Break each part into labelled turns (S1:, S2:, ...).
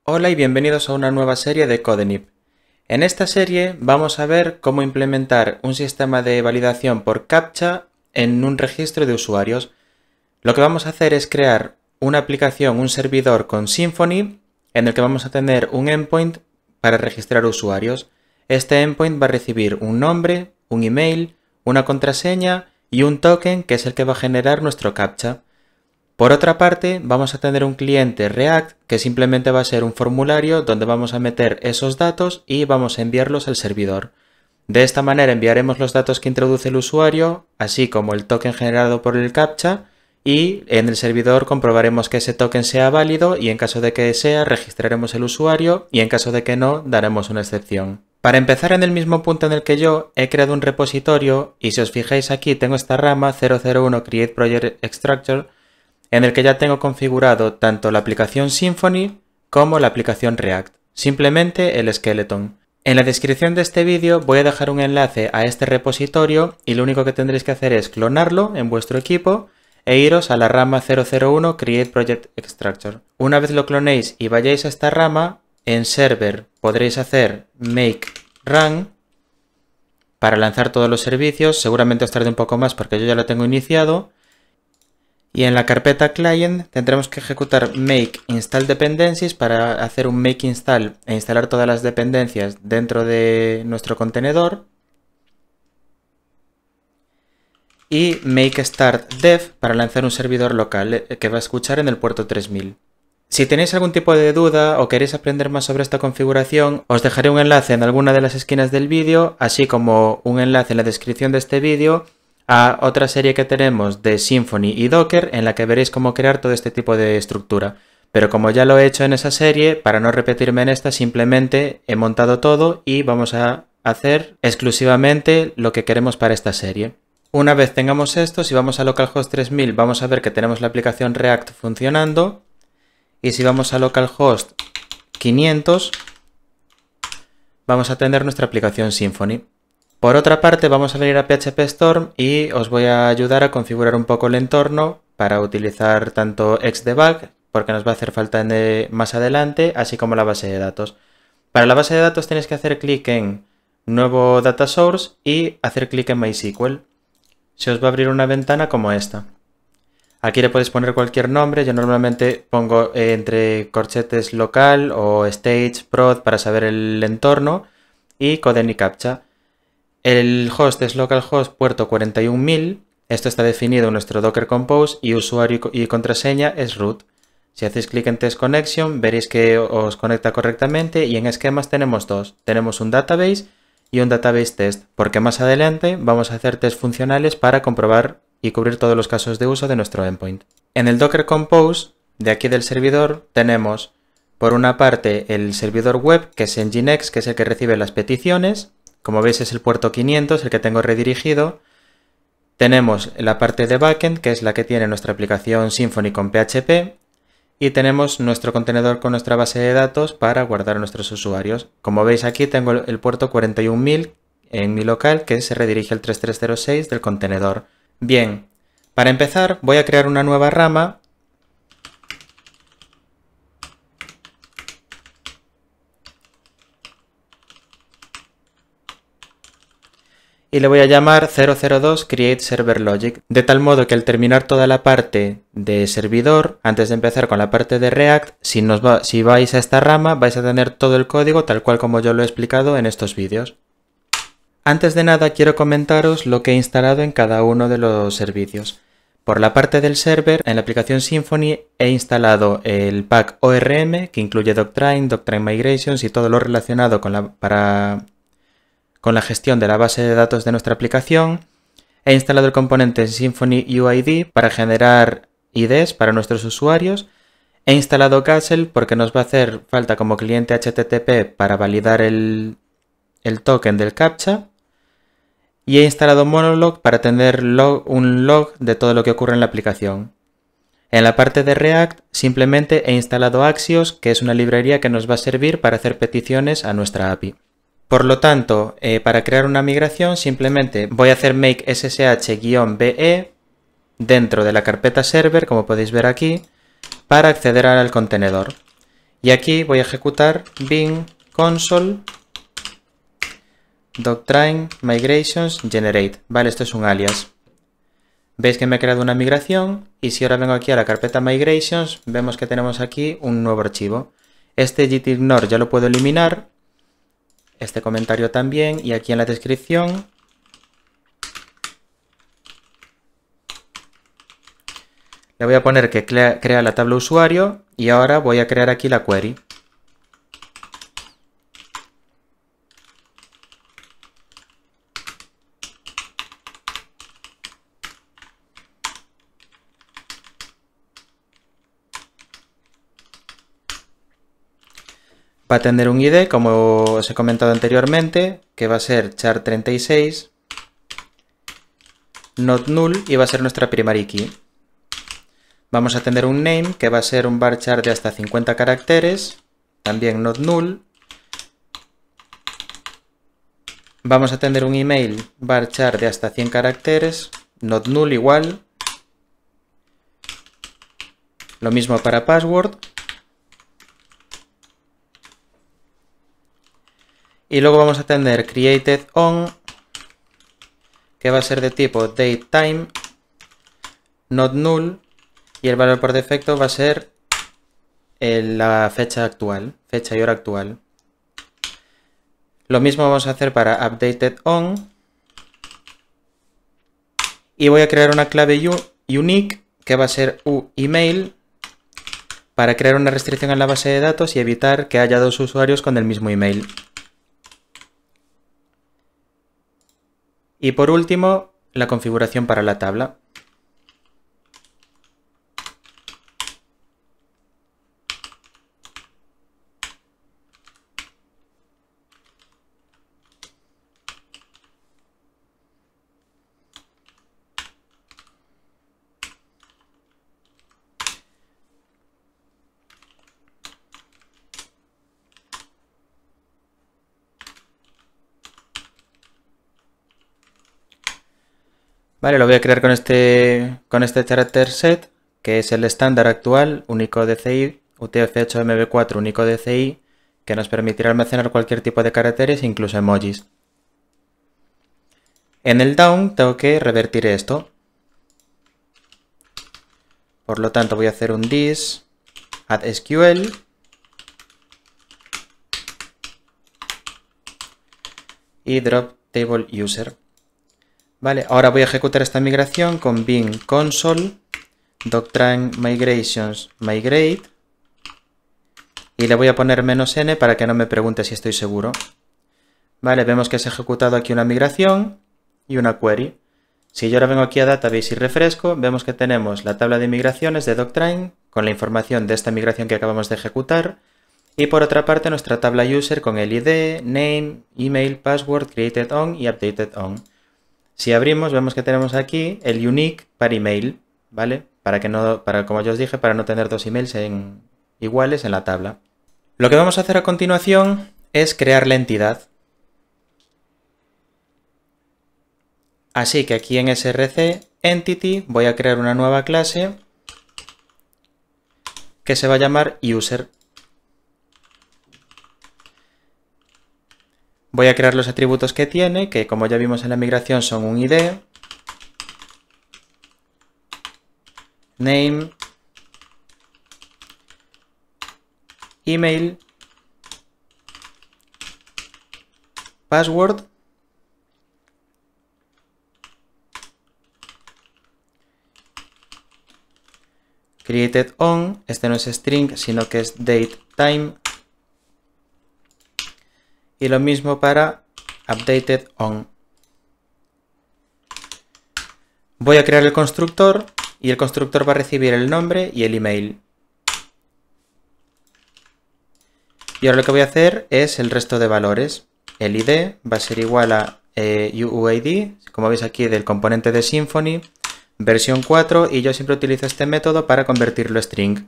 S1: Hola y bienvenidos a una nueva serie de Codenip. En esta serie vamos a ver cómo implementar un sistema de validación por CAPTCHA en un registro de usuarios. Lo que vamos a hacer es crear una aplicación, un servidor con Symfony, en el que vamos a tener un endpoint para registrar usuarios. Este endpoint va a recibir un nombre, un email, una contraseña y un token que es el que va a generar nuestro CAPTCHA. Por otra parte, vamos a tener un cliente React que simplemente va a ser un formulario donde vamos a meter esos datos y vamos a enviarlos al servidor. De esta manera enviaremos los datos que introduce el usuario, así como el token generado por el CAPTCHA, y en el servidor comprobaremos que ese token sea válido y en caso de que sea, registraremos el usuario y en caso de que no, daremos una excepción. Para empezar en el mismo punto en el que yo, he creado un repositorio y si os fijáis aquí tengo esta rama 001 Create Project Extractor, en el que ya tengo configurado tanto la aplicación Symfony como la aplicación React, simplemente el skeleton. En la descripción de este vídeo voy a dejar un enlace a este repositorio y lo único que tendréis que hacer es clonarlo en vuestro equipo e iros a la rama 001 Create Project Extractor. Una vez lo clonéis y vayáis a esta rama, en server podréis hacer make run para lanzar todos los servicios. Seguramente os tarde un poco más porque yo ya lo tengo iniciado. Y en la carpeta client tendremos que ejecutar make install dependencies para hacer un make install e instalar todas las dependencias dentro de nuestro contenedor. Y make start dev para lanzar un servidor local que va a escuchar en el puerto 3000. Si tenéis algún tipo de duda o queréis aprender más sobre esta configuración, os dejaré un enlace en alguna de las esquinas del vídeo, así como un enlace en la descripción de este vídeo a otra serie que tenemos de Symfony y Docker en la que veréis cómo crear todo este tipo de estructura. Pero como ya lo he hecho en esa serie, para no repetirme en esta, simplemente he montado todo y vamos a hacer exclusivamente lo que queremos para esta serie. Una vez tengamos esto, si vamos a localhost 3000 vamos a ver que tenemos la aplicación React funcionando y si vamos a localhost 500 vamos a tener nuestra aplicación Symfony. Por otra parte, vamos a venir a PHP Storm y os voy a ayudar a configurar un poco el entorno para utilizar tanto Xdebug, porque nos va a hacer falta más adelante, así como la base de datos. Para la base de datos tenéis que hacer clic en Nuevo Data Source y hacer clic en MySQL. Se os va a abrir una ventana como esta. Aquí le podéis poner cualquier nombre, yo normalmente pongo entre corchetes local o stage, prod para saber el entorno y coden y captcha. El host es localhost puerto 41000, esto está definido en nuestro Docker Compose y usuario y contraseña es root. Si hacéis clic en Test Connection veréis que os conecta correctamente y en esquemas tenemos dos. Tenemos un database y un database test, porque más adelante vamos a hacer test funcionales para comprobar y cubrir todos los casos de uso de nuestro endpoint. En el Docker Compose, de aquí del servidor, tenemos por una parte el servidor web, que es Nginx, que es el que recibe las peticiones. Como veis es el puerto 500, el que tengo redirigido. Tenemos la parte de backend, que es la que tiene nuestra aplicación Symfony con PHP. Y tenemos nuestro contenedor con nuestra base de datos para guardar a nuestros usuarios. Como veis aquí tengo el puerto 41000 en mi local, que se redirige al 3306 del contenedor. Bien, para empezar voy a crear una nueva rama. Y le voy a llamar 002 Create Server Logic, de tal modo que al terminar toda la parte de servidor, antes de empezar con la parte de React, si vais a esta rama vais a tener todo el código tal cual como yo lo he explicado en estos vídeos. Antes de nada quiero comentaros lo que he instalado en cada uno de los servicios. Por la parte del server, en la aplicación Symfony he instalado el pack ORM, que incluye Doctrine, Doctrine Migrations y todo lo relacionado con la gestión de la base de datos de nuestra aplicación. He instalado el componente Symfony UID para generar IDs para nuestros usuarios. He instalado Castle porque nos va a hacer falta como cliente HTTP para validar el token del CAPTCHA. Y he instalado Monolog para tener un log de todo lo que ocurre en la aplicación. En la parte de React simplemente he instalado Axios, que es una librería que nos va a servir para hacer peticiones a nuestra API. Por lo tanto, para crear una migración simplemente voy a hacer make ssh-be dentro de la carpeta server, como podéis ver aquí, para acceder al contenedor. Y aquí voy a ejecutar bin console doctrain migrations generate. Vale, esto es un alias. Veis que me he creado una migración y si ahora vengo aquí a la carpeta migrations, vemos que tenemos aquí un nuevo archivo. Este gitignore ya lo puedo eliminar, este comentario también, y aquí en la descripción le voy a poner que crea la tabla usuario y ahora voy a crear aquí la query. Va a tener un ID, como os he comentado anteriormente, que va a ser char36, not null, y va a ser nuestra primary key. Vamos a tener un name, que va a ser un varchar de hasta 50 caracteres, también not null. Vamos a tener un email, varchar de hasta 100 caracteres, not null igual. Lo mismo para password. Y luego vamos a tener created on, que va a ser de tipo datetime, not null, y el valor por defecto va a ser la fecha actual, fecha y hora actual. Lo mismo vamos a hacer para updated on. Y voy a crear una clave unique, que va a ser uemail, para crear una restricción en la base de datos y evitar que haya dos usuarios con el mismo email. Y por último, la configuración para la tabla. Vale, lo voy a crear con este character set, que es el estándar actual, Unicode DCI, UTF-8 MB4 Unicode DCI, que nos permitirá almacenar cualquier tipo de caracteres, incluso emojis. En el down tengo que revertir esto. Por lo tanto voy a hacer un this add SQL y drop table user. Vale, ahora voy a ejecutar esta migración con bin console doctrain migrations migrate y le voy a poner -n para que no me pregunte si estoy seguro. Vale, vemos que se ha ejecutado aquí una migración y una query. Si yo ahora vengo aquí a database y refresco, vemos que tenemos la tabla de migraciones de doctrain con la información de esta migración que acabamos de ejecutar y por otra parte nuestra tabla user con el ID, name, email, password, created on y updated on. Si abrimos, vemos que tenemos aquí el unique para email, ¿vale? Como ya os dije, para no tener dos emails iguales en la tabla. Lo que vamos a hacer a continuación es crear la entidad. Así que aquí en src entity voy a crear una nueva clase que se va a llamar user. Voy a crear los atributos que tiene, que como ya vimos en la migración son un ID, name, email, password created on, este no es string, sino que es date time. Y lo mismo para updated on. Voy a crear el constructor y el constructor va a recibir el nombre y el email. Y ahora lo que voy a hacer es el resto de valores. El ID va a ser igual a UUID, como veis aquí del componente de Symfony, versión 4, y yo siempre utilizo este método para convertirlo a string.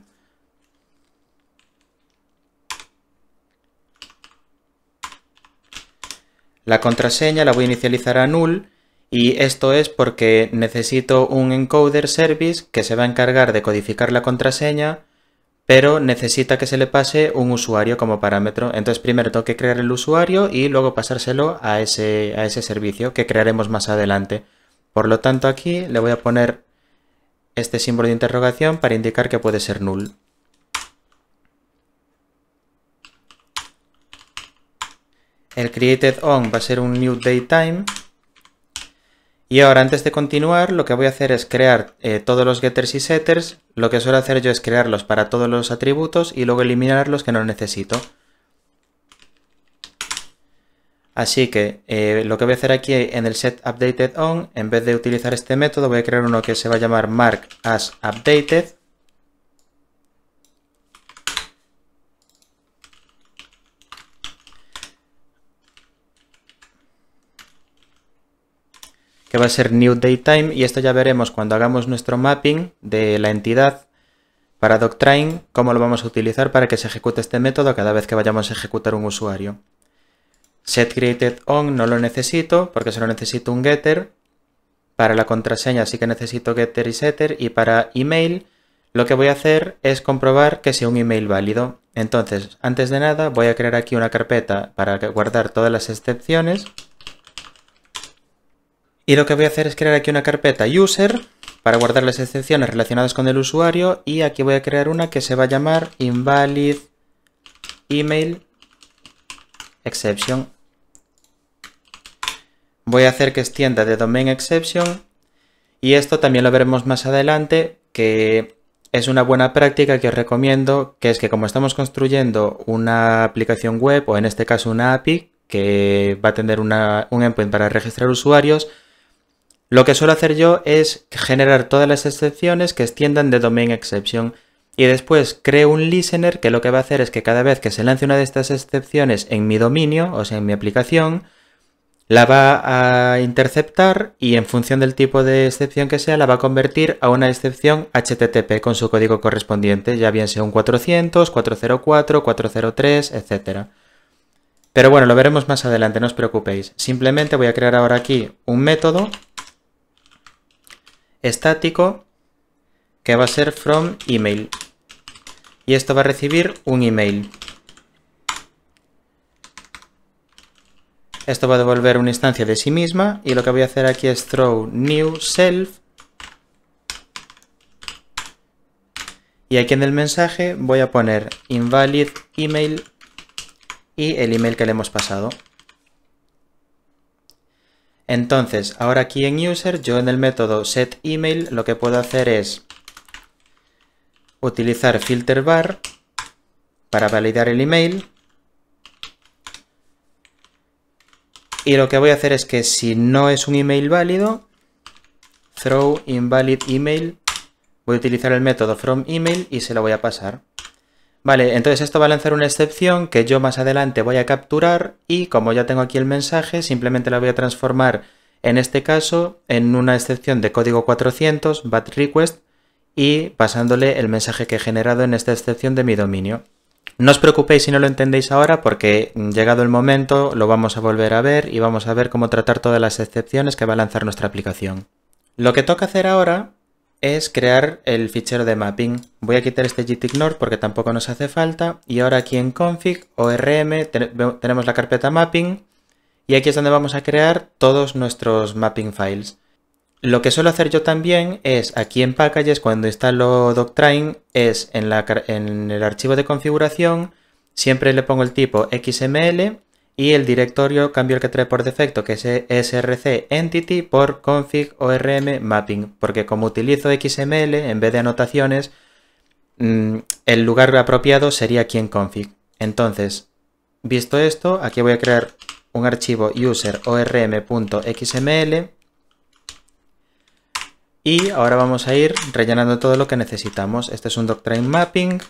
S1: La contraseña la voy a inicializar a null y esto es porque necesito un encoder service que se va a encargar de codificar la contraseña pero necesita que se le pase un usuario como parámetro. Entonces primero tengo que crear el usuario y luego pasárselo a ese servicio que crearemos más adelante. Por lo tanto aquí le voy a poner este símbolo de interrogación para indicar que puede ser null. El created_on va a ser un new datetime. Y ahora, antes de continuar, lo que voy a hacer es crear todos los getters y setters. Lo que suelo hacer yo es crearlos para todos los atributos y luego eliminar los que no necesito. Así que lo que voy a hacer aquí en el setUpdatedOn, en vez de utilizar este método, voy a crear uno que se va a llamar markAsUpdated. Que va a ser new datetime, y esto ya veremos cuando hagamos nuestro mapping de la entidad para doctrain, cómo lo vamos a utilizar para que se ejecute este método cada vez que vayamos a ejecutar un usuario. setCreatedOn no lo necesito porque solo necesito un getter. Para la contraseña sí que necesito getter y setter, y para email lo que voy a hacer es comprobar que sea un email válido. Entonces, antes de nada voy a crear aquí una carpeta para guardar todas las excepciones. Y lo que voy a hacer es crear aquí una carpeta user para guardar las excepciones relacionadas con el usuario, y aquí voy a crear una que se va a llamar invalid email exception. Voy a hacer que extienda de domain exception, y esto también lo veremos más adelante, que es una buena práctica que os recomiendo, que es que como estamos construyendo una aplicación web, o en este caso una API, que va a tener un endpoint para registrar usuarios, lo que suelo hacer yo es generar todas las excepciones que extiendan de domain exception, y después creo un listener que lo que va a hacer es que cada vez que se lance una de estas excepciones en mi dominio, o sea en mi aplicación, la va a interceptar y en función del tipo de excepción que sea la va a convertir a una excepción HTTP con su código correspondiente, ya bien sea un 400, 404, 403, etc. Pero bueno, lo veremos más adelante, no os preocupéis. Simplemente voy a crear ahora aquí un método estático que va a ser from email, y esto va a recibir un email. Esto va a devolver una instancia de sí misma, y lo que voy a hacer aquí es throw new self, y aquí en el mensaje voy a poner invalid email y el email que le hemos pasado. Entonces, ahora aquí en user, yo en el método setEmail lo que puedo hacer es utilizar filterVar para validar el email. Y lo que voy a hacer es que si no es un email válido, throw invalid email, voy a utilizar el método from email y se lo voy a pasar. Vale, entonces esto va a lanzar una excepción que yo más adelante voy a capturar, y como ya tengo aquí el mensaje, simplemente la voy a transformar, en este caso, en una excepción de código 400, bad request, y pasándole el mensaje que he generado en esta excepción de mi dominio. No os preocupéis si no lo entendéis ahora, porque llegado el momento lo vamos a volver a ver y vamos a ver cómo tratar todas las excepciones que va a lanzar nuestra aplicación. Lo que toca hacer ahora es crear el fichero de mapping. Voy a quitar este gitignore porque tampoco nos hace falta, y ahora aquí en config orm tenemos la carpeta mapping, y aquí es donde vamos a crear todos nuestros mapping files. Lo que suelo hacer yo también es aquí en packages, cuando instalo doctrain, es en el archivo de configuración siempre le pongo el tipo XML, y el directorio cambio el que trae por defecto, que es src entity, por config orm mapping, porque como utilizo XML en vez de anotaciones, el lugar apropiado sería aquí en config. Entonces, visto esto, aquí voy a crear un archivo user orm.xml, y ahora vamos a ir rellenando todo lo que necesitamos. Este es un doctrain mapping,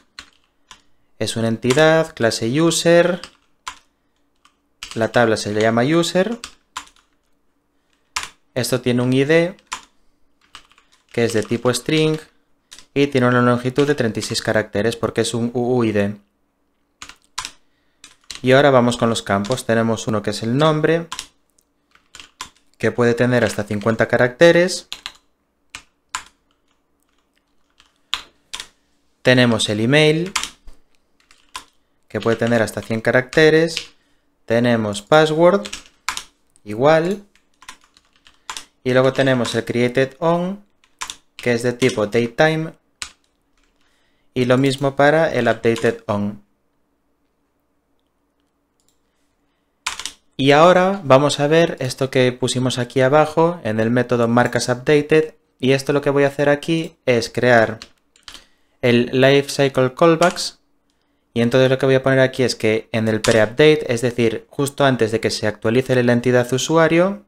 S1: es una entidad, clase user, la tabla se le llama user, esto tiene un ID que es de tipo string y tiene una longitud de 36 caracteres porque es un UUID. Y ahora vamos con los campos. Tenemos uno que es el nombre, que puede tener hasta 50 caracteres. Tenemos el email, que puede tener hasta 100 caracteres. Tenemos password, igual. Y luego tenemos el created_on, que es de tipo datetime. Y lo mismo para el updated_on. Y ahora vamos a ver esto que pusimos aquí abajo en el método markasUpdated. Y esto lo que voy a hacer aquí es crear el lifecycle callbacks. Y entonces lo que voy a poner aquí es que en el pre-update, es decir, justo antes de que se actualice la entidad usuario,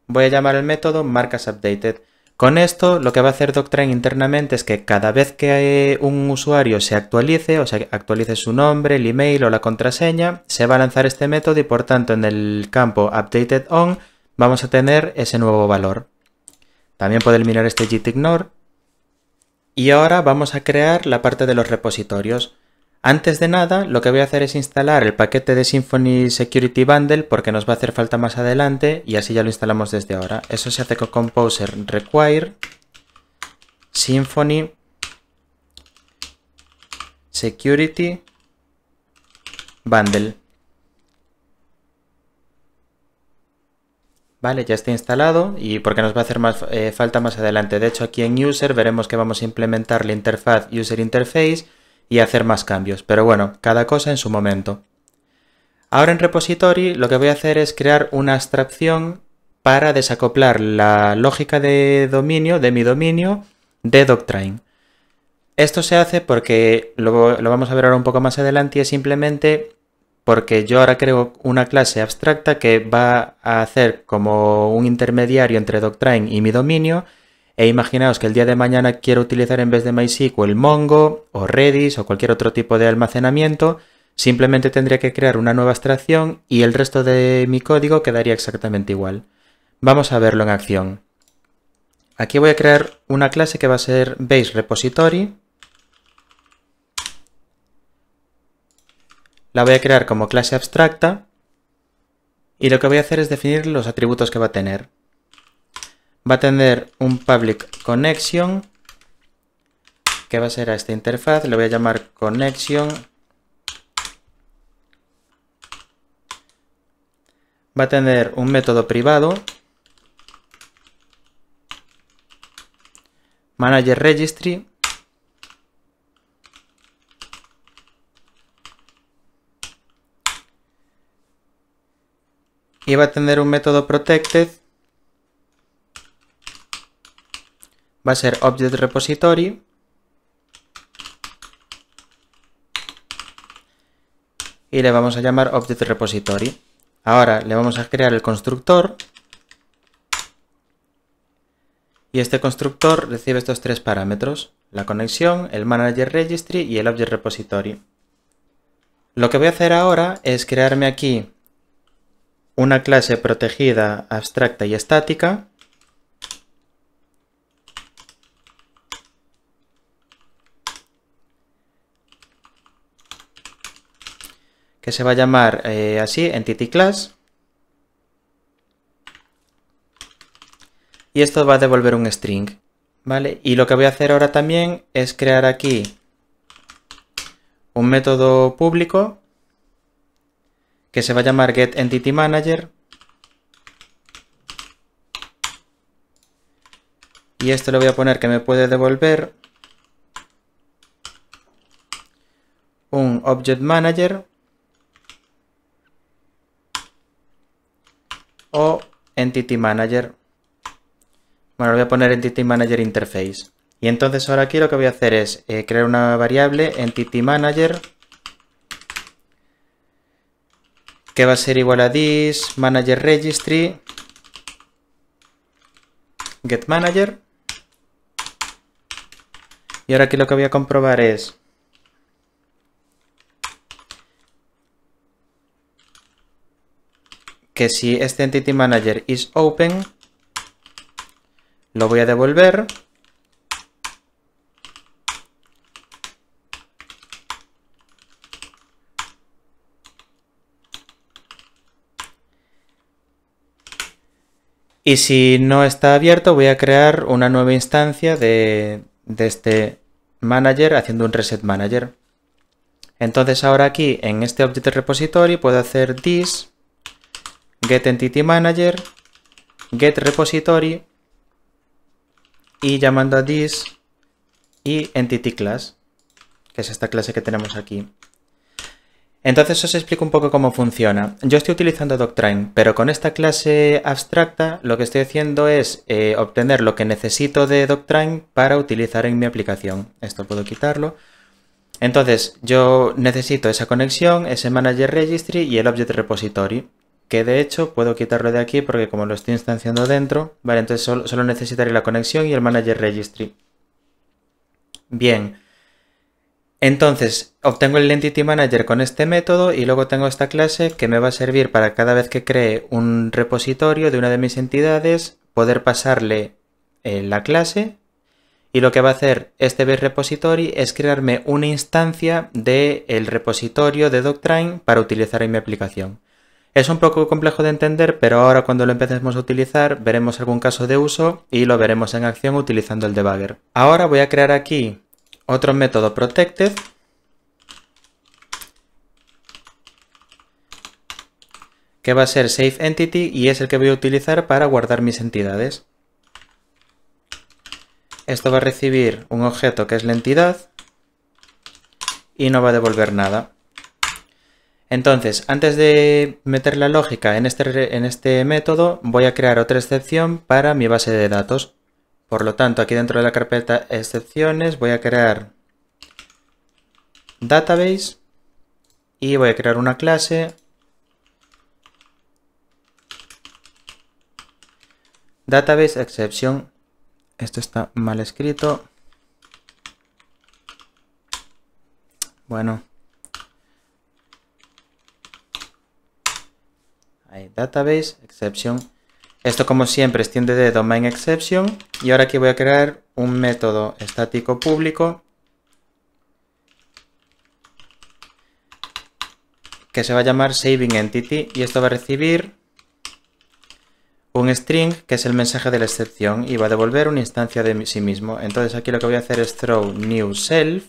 S1: voy a llamar el método markasUpdated. Con esto lo que va a hacer Doctrain internamente es que cada vez que un usuario se actualice, o sea, actualice su nombre, el email o la contraseña, se va a lanzar este método y por tanto en el campo updatedOn vamos a tener ese nuevo valor. También puedo eliminar este gitignore. Y ahora vamos a crear la parte de los repositorios. Antes de nada, lo que voy a hacer es instalar el paquete de Symfony Security Bundle porque nos va a hacer falta más adelante y así ya lo instalamos desde ahora. Eso se hace con Composer require Symfony Security Bundle. Vale, ya está instalado y porque nos va a hacer falta más adelante. De hecho, aquí en User veremos que vamos a implementar la interfaz User Interface y hacer más cambios. Pero bueno, cada cosa en su momento. Ahora en Repository lo que voy a hacer es crear una abstracción para desacoplar la lógica de dominio, de mi dominio, de Doctrain. Esto se hace porque, lo vamos a ver ahora un poco más adelante, y es simplemente porque yo ahora creo una clase abstracta que va a hacer como un intermediario entre Doctrain y mi dominio. E imaginaos que el día de mañana quiero utilizar en vez de MySQL Mongo o Redis o cualquier otro tipo de almacenamiento. Simplemente tendría que crear una nueva abstracción y el resto de mi código quedaría exactamente igual. Vamos a verlo en acción. Aquí voy a crear una clase que va a ser baseRepository. La voy a crear como clase abstracta y lo que voy a hacer es definir los atributos que va a tener. Va a tener un public connection que va a ser a esta interfaz, le voy a llamar connection. Va a tener un método privado, manager registry, y va a tener un método protected, va a ser object repository, y le vamos a llamar object repository. Ahora le vamos a crear el constructor, y este constructor recibe estos tres parámetros: la conexión, el manager registry y el object repository. Lo que voy a hacer ahora es crearme aquí una clase protegida, abstracta y estática, que se va a llamar así, Entity Class, y esto va a devolver un string, ¿vale? Y lo que voy a hacer ahora también es crear aquí un método público que se va a llamar getEntityManager, y esto le voy a poner que me puede devolver un Object Manager o Entity Manager. Bueno, le voy a poner Entity Manager Interface. Y entonces ahora aquí lo que voy a hacer es crear una variable Entity Manager que va a ser igual a this manager registry get manager. Y ahora aquí lo que voy a comprobar es que si este Entity Manager is open, lo voy a devolver. Y si no está abierto, voy a crear una nueva instancia de este manager haciendo un reset manager. Entonces ahora aquí en este Object Repository puedo hacer this get entity manager get repository y llamando a this y entity class, que es esta clase que tenemos aquí. Entonces os explico un poco cómo funciona. Yo estoy utilizando Doctrine, pero con esta clase abstracta lo que estoy haciendo es obtener lo que necesito de Doctrine para utilizar en mi aplicación. Esto puedo quitarlo. Entonces yo necesito esa conexión, ese Manager Registry y el Object Repository, que de hecho puedo quitarlo de aquí porque como lo estoy instanciando dentro, vale, entonces solo necesitaré la conexión y el Manager Registry. Bien. Entonces, obtengo el Entity Manager con este método y luego tengo esta clase que me va a servir para cada vez que cree un repositorio de una de mis entidades, poder pasarle la clase y lo que va a hacer este base repository es crearme una instancia del repositorio de Doctrine para utilizar en mi aplicación. Es un poco complejo de entender, pero ahora cuando lo empecemos a utilizar veremos algún caso de uso y lo veremos en acción utilizando el debugger. Ahora voy a crear aquí otro método protected que va a ser save entity y es el que voy a utilizar para guardar mis entidades. Esto va a recibir un objeto que es la entidad y no va a devolver nada. Entonces, antes de meter la lógica en este método, voy a crear otra excepción para mi base de datos. Por lo tanto, aquí dentro de la carpeta excepciones voy a crear database y voy a crear una clase database exception. Esto está mal escrito. Bueno. Ahí, database exception. Esto como siempre extiende de domain exception y ahora aquí voy a crear un método estático público que se va a llamar saving entity y esto va a recibir un string que es el mensaje de la excepción y va a devolver una instancia de sí mismo. Entonces aquí lo que voy a hacer es throw new self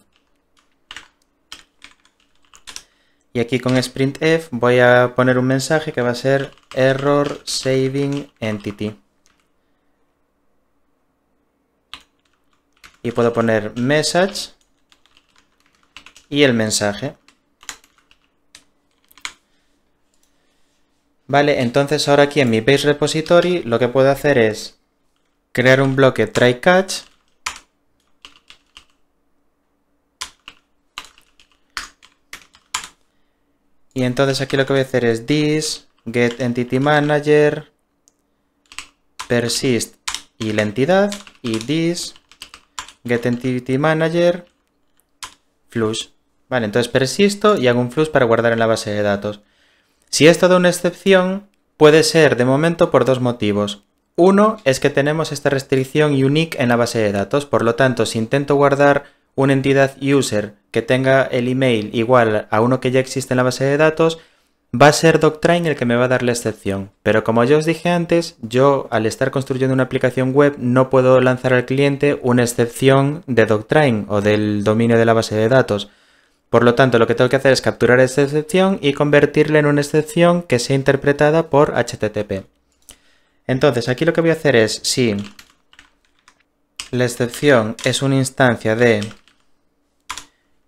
S1: y aquí con sprintf voy a poner un mensaje que va a ser error saving entity. Y puedo poner message y el mensaje. Vale, entonces ahora aquí en mi base repository lo que puedo hacer es crear un bloque try catch y entonces aquí lo que voy a hacer es this get entity manager persist y la entidad y this get entity manager flush. Vale, entonces persisto y hago un flush para guardar en la base de datos. Si esto da una excepción, puede ser de momento por dos motivos. Uno es que tenemos esta restricción unique en la base de datos, por lo tanto, si intento guardar una entidad user que tenga el email igual a uno que ya existe en la base de datos, va a ser Doctrine el que me va a dar la excepción. Pero como ya os dije antes, yo al estar construyendo una aplicación web no puedo lanzar al cliente una excepción de Doctrine o del dominio de la base de datos. Por lo tanto, lo que tengo que hacer es capturar esta excepción y convertirla en una excepción que sea interpretada por HTTP. Entonces, aquí lo que voy a hacer es, si la excepción es una instancia de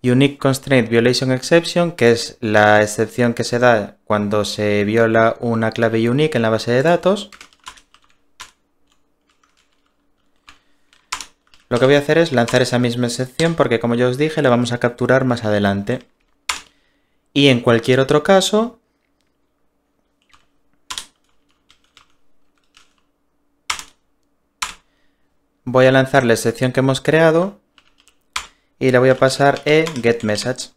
S1: Unique Constraint Violation Exception, que es la excepción que se da cuando se viola una clave unique en la base de datos, lo que voy a hacer es lanzar esa misma excepción porque, como ya os dije, la vamos a capturar más adelante. Y en cualquier otro caso, voy a lanzar la excepción que hemos creado y le voy a pasar getMessage.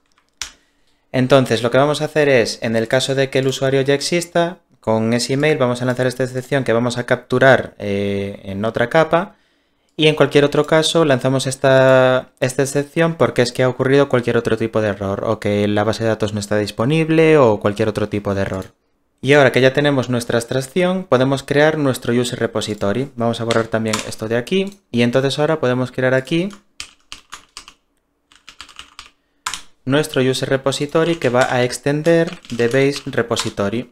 S1: Entonces, lo que vamos a hacer es, en el caso de que el usuario ya exista, con ese email vamos a lanzar esta excepción que vamos a capturar en otra capa. Y en cualquier otro caso lanzamos esta excepción porque es que ha ocurrido cualquier otro tipo de error o que la base de datos no está disponible o cualquier otro tipo de error. Y ahora que ya tenemos nuestra abstracción, podemos crear nuestro user repository. Vamos a borrar también esto de aquí. Y entonces ahora podemos crear aquí nuestro user repository que va a extender de base repository.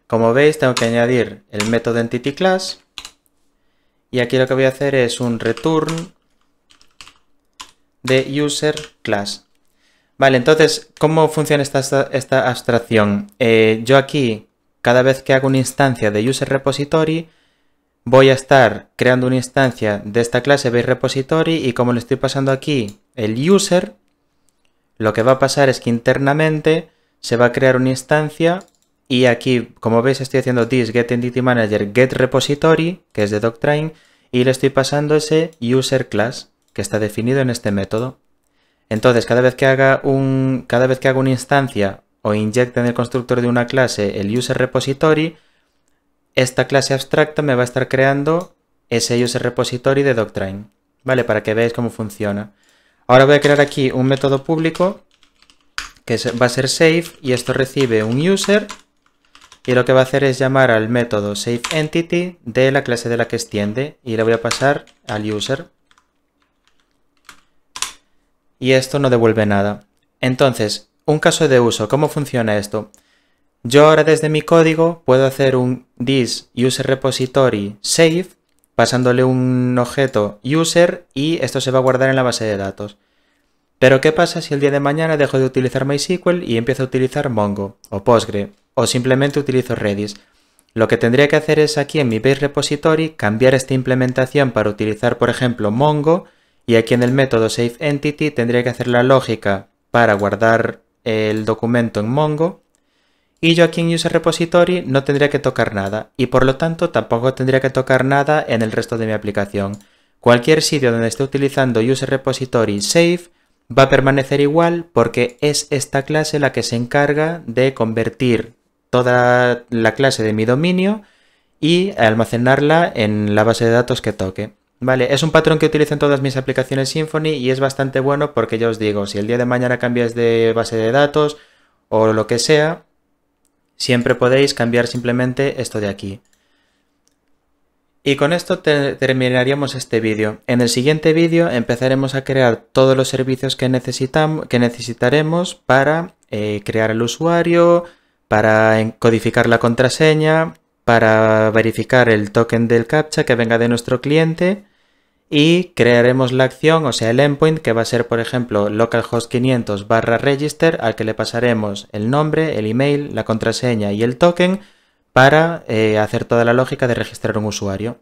S1: Como veis, tengo que añadir el método entity class. Y aquí lo que voy a hacer es un return de user class. Vale, entonces, ¿cómo funciona esta abstracción? Yo aquí, cada vez que hago una instancia de user repository, voy a estar creando una instancia de esta clase base repository y como le estoy pasando aquí el user, lo que va a pasar es que internamente se va a crear una instancia y aquí, como veis, estoy haciendo this get entity manager get repository, que es de Doctrine, y le estoy pasando ese user class que está definido en este método. Entonces, cada vez que haga una instancia o inyecte en el constructor de una clase el user repository, esta clase abstracta me va a estar creando ese user repository de Doctrine, ¿vale? Para que veáis cómo funciona. Ahora voy a crear aquí un método público que va a ser save y esto recibe un user y lo que va a hacer es llamar al método saveEntity de la clase de la que extiende y le voy a pasar al user. Y esto no devuelve nada. Entonces, un caso de uso, ¿cómo funciona esto? Yo ahora desde mi código puedo hacer un this user repository save pasándole un objeto user y esto se va a guardar en la base de datos. Pero ¿qué pasa si el día de mañana dejo de utilizar MySQL y empiezo a utilizar Mongo o Postgre o simplemente utilizo Redis? Lo que tendría que hacer es aquí en mi base repository cambiar esta implementación para utilizar por ejemplo Mongo y aquí en el método saveEntity tendría que hacer la lógica para guardar el documento en Mongo y yo aquí en user repository no tendría que tocar nada y por lo tanto tampoco tendría que tocar nada en el resto de mi aplicación. Cualquier sitio donde esté utilizando user repository save va a permanecer igual porque es esta clase la que se encarga de convertir toda la clase de mi dominio y almacenarla en la base de datos que toque. Vale, es un patrón que utilizo en todas mis aplicaciones Symfony y es bastante bueno porque ya os digo, si el día de mañana cambiáis de base de datos o lo que sea, siempre podéis cambiar simplemente esto de aquí. Y con esto terminaríamos este vídeo. En el siguiente vídeo empezaremos a crear todos los servicios que necesitaremos para crear el usuario, para codificar la contraseña, para verificar el token del captcha que venga de nuestro cliente y crearemos la acción, o sea el endpoint, que va a ser por ejemplo localhost 500/register al que le pasaremos el nombre, el email, la contraseña y el token para hacer toda la lógica de registrar un usuario.